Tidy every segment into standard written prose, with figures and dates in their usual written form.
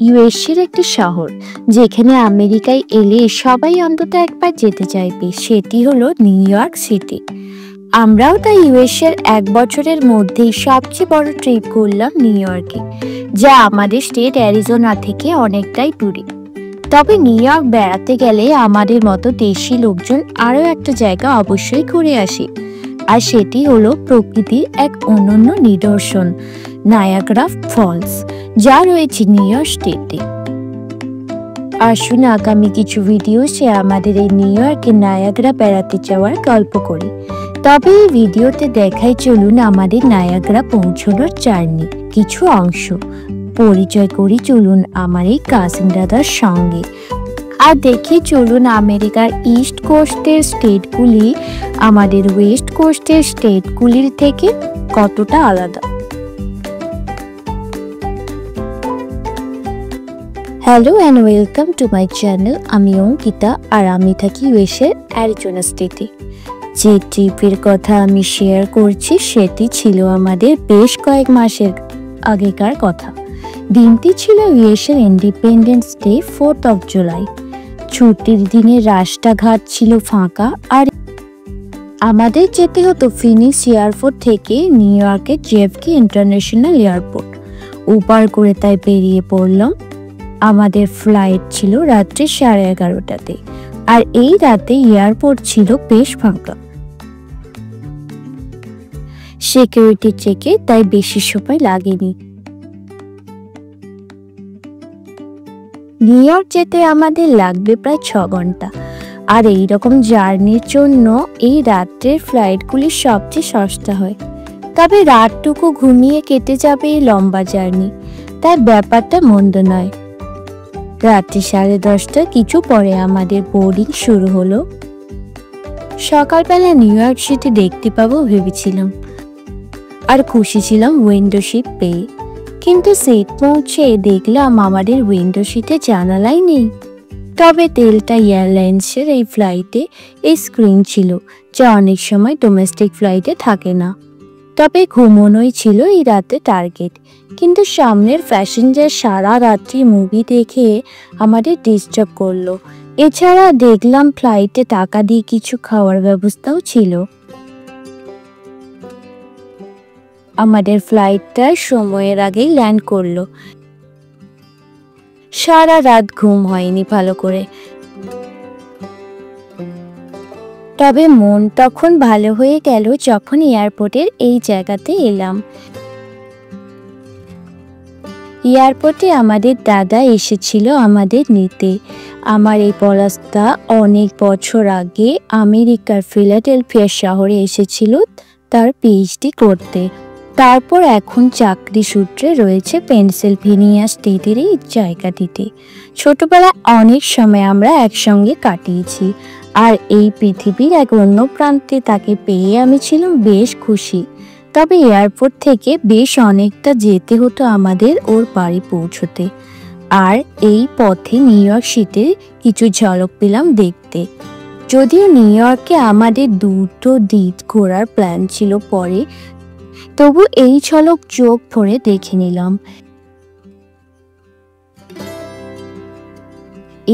ইউএসএর একটি শহর যেখানে আমেরিকায় এলে সবাই অন্তত একবার যেতে চাইবে, সেটি হলো নিউ ইয়র্ক সিটি। আমরাও তাই ইউএসএর 1 বছরের মধ্যেই সবচেয়ে বড় ট্রিপ করলাম নিউ ইয়র্কে, যা আমাদের স্টেট অ্যারিজোনা থেকে অনেকটাই দূরে। তবে নিউ ইয়র্ক বেড়াতে গেলে আমাদের মতো দেশি লোকজন আরও একটা জায়গা অবশ্যই ঘুরে আসে, আর সেটি হলো প্রকৃতির এক অনন্য নিদর্শন, নায়াগ্রা ফলস, যা রয়েছে নিউ ইয়র্ক স্টেটে। আসুন আগামী কিছু ভিডিওসে আমাদের এই নিউ ইয়র্কে নায়াগ্রা বেড়াতে যাওয়ার গল্প করি। তবে এই ভিডিওতে দেখাই চলুন আমাদের নায়াগ্রা পৌঁছানোর জার্নি কিছু অংশ। পরিচয় করি চলুন আমার এই কাজিন দাদার সঙ্গে, আর দেখি চলুন আমেরিকার ইস্ট কোস্টের স্টেটগুলি আমাদের ওয়েস্ট কোস্টের স্টেটগুলির থেকে কতটা আলাদা। Hello and welcome to my channel. আমি অঙ্কিতা, আর আমি থাকি ইউএসএর অ্যারিজোনা স্টেটে। যে ট্রিপের কথা আমি শেয়ার করছি সেটি ছিল আমাদের বেশ কয়েক মাসের আগেকার কথা। দিনটি ছিল ইউএসএর independence day, 4th of July। ছুটির দিনে রাস্তাঘাট ছিল ফাঁকা, আর আমাদের যেতে হতো ফিনিক্স এয়ারপোর্ট থেকে নিউ ইয়র্কের জেএফকে ইন্টারন্যাশনাল এয়ারপোর্ট। উবার করে তাই বেরিয়ে পড়লাম। আমাদের ফ্লাইট ছিল রাত্রি 11:30টাতে, আর এই রাতে এয়ারপোর্ট ছিল বেশ ফাঁকা। সিকিউরিটি চেকে তাই বেশি সময় লাগেনি। নিউ ইয়র্ক যেতে আমাদের লাগবে প্রায় 6 ঘন্টা, আর এইরকম জার্নির জন্য এই রাত্রের ফ্লাইটগুলি সবচেয়ে সস্তা হয়। তবে রাতটুকু ঘুমিয়ে কেটে যাবে এই লম্বা জার্নি, তাই ব্যাপারটা মন্দ নয়। রাত্রি 10:30 কিছু পরে আমাদের বোর্ডিং শুরু হলো। সকালবেলা নিউ ইয়র্ক সিটি দেখতে পাবো ভেবেছিলাম, আর খুশি ছিলাম উইন্ডো সিট পেয়ে। কিন্তু সিট পৌঁছে দেখলাম আমাদের উইন্ডো সিটে জানালাই নেই। তবে ডেল্টা এয়ারলাইন্সের এই ফ্লাইটে এই স্ক্রিন ছিল, যা অনেক সময় ডোমেস্টিক ফ্লাইটে থাকে না। তবে ঘুমোনোই ছিল এই রাতে টার্গেট, কিন্তু সামনের প্যাসেঞ্জার সারা রাত্রি মুভি দেখে আমাদের ডিস্টার্ব করলো। এছাড়া দেখলাম ফ্লাইটে টাকা দিয়ে কিছু খাওয়ার ব্যবস্থাও ছিল। আমাদের ফ্লাইটটা সময়ের আগেই ল্যান্ড করলো। সারা রাত ঘুম হয়নি ভালো করে, তবে মন তখন ভালো হয়ে গেল যখন এয়ারপোর্টের এই জায়গাতে এলাম। এয়ারপোর্টে আমাদের দাদা এসেছিল আমাদের নিতে। আমার এই পলাশদা অনেক বছর আগে আমেরিকার ফিলাডেলফিয়া শহরে এসেছিল তার পিএইচডি করতে। তারপর এখন চাকরি সূত্রে রয়েছে পেনসিলভেনিয়া স্টেটের এই জায়গাটিতে। ছোটবেলায় অনেক সময় আমরা একসঙ্গে কাটিয়েছি, আর এই পৃথিবীর এক অন্য প্রান্তে তাকে পেয়ে আমি ছিলাম বেশ খুশি। তবে এয়ারপোর্ট থেকে বেশ অনেকটা যেতে হতো আমাদের ওর বাড়ি পৌঁছতে, আর এই পথে নিউ ইয়র্ক সিটির কিছু ঝলক পেলাম দেখতে। যদিও নিউ ইয়র্কে আমাদের দুটো দিন ঘোরার প্ল্যান ছিল পরে, তবু এই ঝলক চোখ ভরে দেখে নিলাম।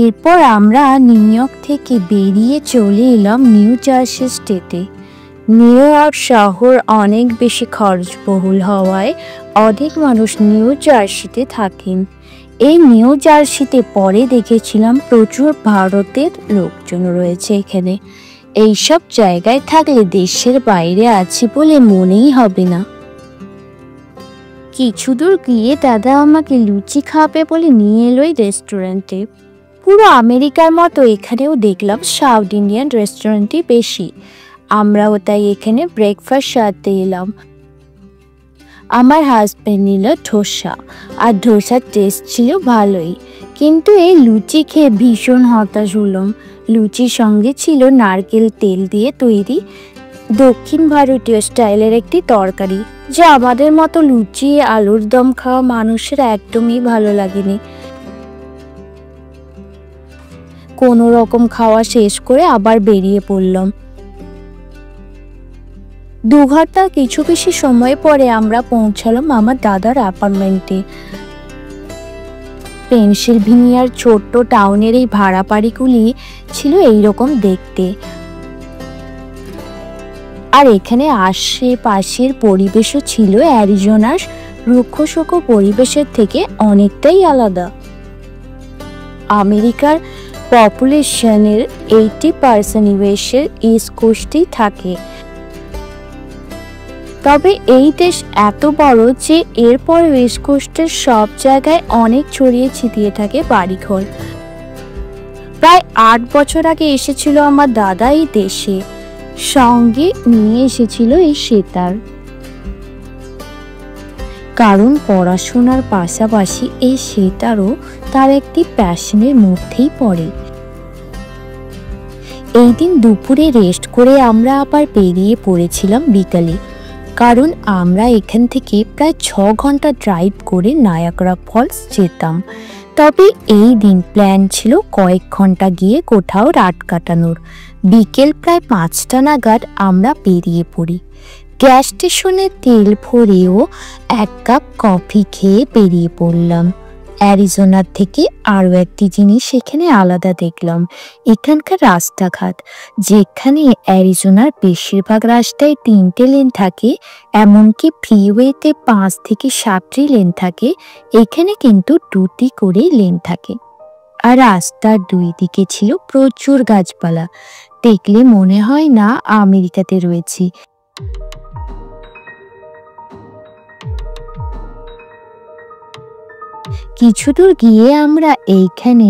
এরপর আমরা নিউ ইয়র্ক থেকে বেরিয়ে চলে এলাম নিউ জার্সি স্টেটে। নিউ ইয়র্ক শহর অনেক বেশি খরচবহুল হওয়ায় অনেক মানুষ নিউ জার্সিতে থাকেন। এই নিউ জার্সিতে পরে দেখেছিলাম প্রচুর ভারতের লোকজন রয়েছে এখানে। এইসব জায়গায় থাকলে দেশের বাইরে আছি বলে মনেই হবে না। কিছু দূর গিয়ে দাদা আমাকে লুচি খাওয়াবে বলে নিয়ে এলো এই রেস্টুরেন্টে। পুরো আমেরিকার মতো এখানেও দেখলাম সাউথ ইন্ডিয়ান রেস্টুরেন্টই বেশি। আমরাও তাই এখানে ব্রেকফাস্ট সারতে এলাম। আমার হাজব্যান্ড নিল ধোসা, আর ধোসার টেস্ট ছিল ভালোই, কিন্তু এই লুচি খেয়ে ভীষণ হতাশ হলাম। লুচির সঙ্গে ছিল নারকেল তেল দিয়ে তৈরি দক্ষিণ ভারতীয় স্টাইলের একটি তরকারি, যা আমাদের মতো লুচি আলুর দম খাওয়া মানুষের একদমই ভালো লাগেনি। কোনো রকম খাওয়া শেষ করে আবার বেরিয়ে পড়লাম। 2 ঘন্টা কিছু বেশি সময় পরে আমরা পৌঁছালাম আমার দাদার অ্যাপার্টমেন্টে। পেনসিলভেনিয়ার ছোট্ট টাউনের এই ভাড়া বাড়িগুলি ছিল এইরকম দেখতে। আর এখানে আশেপাশের পরিবেশও ছিল অ্যারিজোনার রুক্ষ পরিবেশের থেকে অনেকটাই আলাদা। আমেরিকার পপুলেশনের 80% নিবেশের ইস্ট কোস্টেই থাকে। তবে এই দেশ এত বড় যে এরপর ওয়েস্ট কোস্টের সব জায়গায় অনেক ছড়িয়ে ছিটিয়ে থাকে বাড়িঘর। প্রায় 8 বছর আগে এসেছিল আমার দাদা এই দেশে, সঙ্গে নিয়ে এসেছিল এই সেতার। কারণ পড়াশোনার পাশাপাশি এই সেতারও তার একটি প্যাশনের মধ্যেই পড়ে। এই দিন দুপুরে রেস্ট করে আমরা আবার বেরিয়ে পড়েছিলাম বিকালে, কারণ আমরা এখান থেকে প্রায় 6 ঘন্টা ড্রাইভ করে নায়াগ্রা ফলস যেতাম। তবে এই দিন প্ল্যান ছিল কয়েক ঘন্টা গিয়ে কোথাও রাত কাটানোর। বিকেল প্রায় 5টা নাগাদ আমরা বেরিয়ে পড়ি। গ্যাস স্টেশনে তেল ভরেও 1 কাপ কফি খেয়ে বেরিয়ে পড়লাম। অ্যারিজোনার থেকে আরও একটি জিনিস এখানে আলাদা দেখলাম, এখানকার রাস্তাঘাট। যেখানে অ্যারিজোনার বেশিরভাগ রাস্তায় 3টে লেন থাকে, এমনকি ফ্রিওয়েতে 5 থেকে 7টি লেন থাকে, এখানে কিন্তু 2টি করে লেন থাকে। আর রাস্তার 2 দিকে ছিল প্রচুর গাছপালা, দেখলে মনে হয় না আমেরিকাতে রয়েছি। কিছু দূর গিয়ে আমরা এইখানে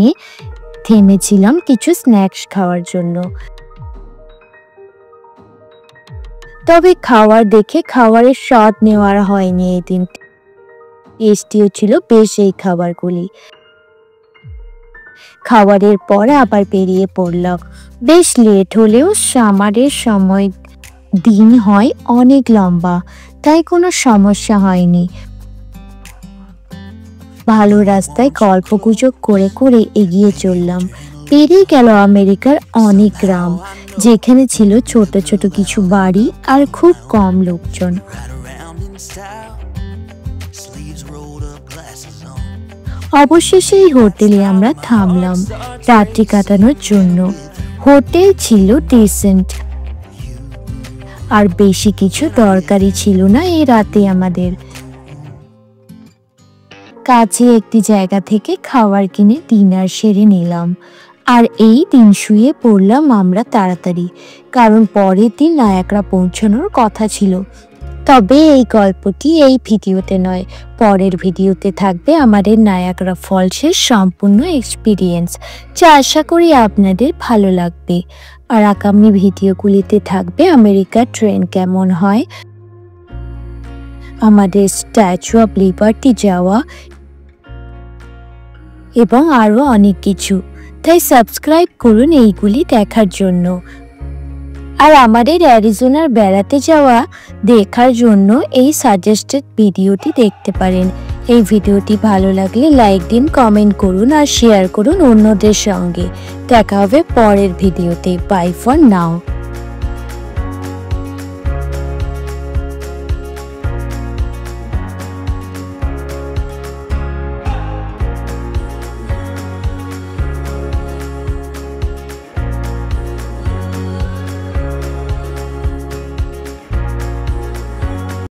থেমেছিলাম কিছু স্ন্যাক্স খাওয়ার জন্য। তবে খাবারের স্বাদ নেওয়ার হয়নি এই দিন। টেস্টিও ছিল বেশ এই খাবারগুলি। খাবারের পর আবার বেরিয়ে পড়লাম। বেশ লেট হলেও সামারের সময় দিন হয় অনেক লম্বা, তাই কোনো সমস্যা হয়নি। ভালো রাস্তায় গল্পগুজব করে করে এগিয়ে চললাম। পেরিয়ে গেল আমেরিকার অনেক গ্রাম, যেখানে ছিল ছোট ছোট কিছু বাড়ি আর খুব কম লোকজন। অবশেষে এই হোটেলে আমরা থামলাম রাত্রি কাটানোর জন্য। হোটেল ছিল ডিসেন্ট, আর বেশি কিছু দরকারই ছিল না এই রাতে আমাদের। কাছে একটি জায়গা থেকে খাবার কিনে ডিনার সেরে নিলাম। আর এই দিন শুয়ে পড়লাম আমরা তাড়াতাড়ি, কারণ পরের দিন নায়াগ্রা পৌঁছানোর কথা ছিল। তবে এই গল্পটি এই ভিডিওতে নয়, পরের ভিডিওতে থাকবে আমাদের নায়াগ্রা ফলসের সম্পূর্ণ এক্সপিরিয়েন্স, যা আশা করি আপনাদের ভালো লাগবে। আর আগামী ভিডিওগুলিতে থাকবে আমেরিকার ট্রেন কেমন হয়, আমাদের স্ট্যাচু অফ লিবার্টি যাওয়া এবং আরও অনেক কিছু। তাই সাবস্ক্রাইব করুন এইগুলি দেখার জন্য। আর আমাদের অ্যারিজোনার বেড়াতে যাওয়া দেখার জন্য এই সাজেস্টেড ভিডিওটি দেখতে পারেন। এই ভিডিওটি ভালো লাগলে লাইক দিন, কমেন্ট করুন আর শেয়ার করুন অন্যদের সঙ্গে। দেখা হবে পরের ভিডিওতে। Bye for now.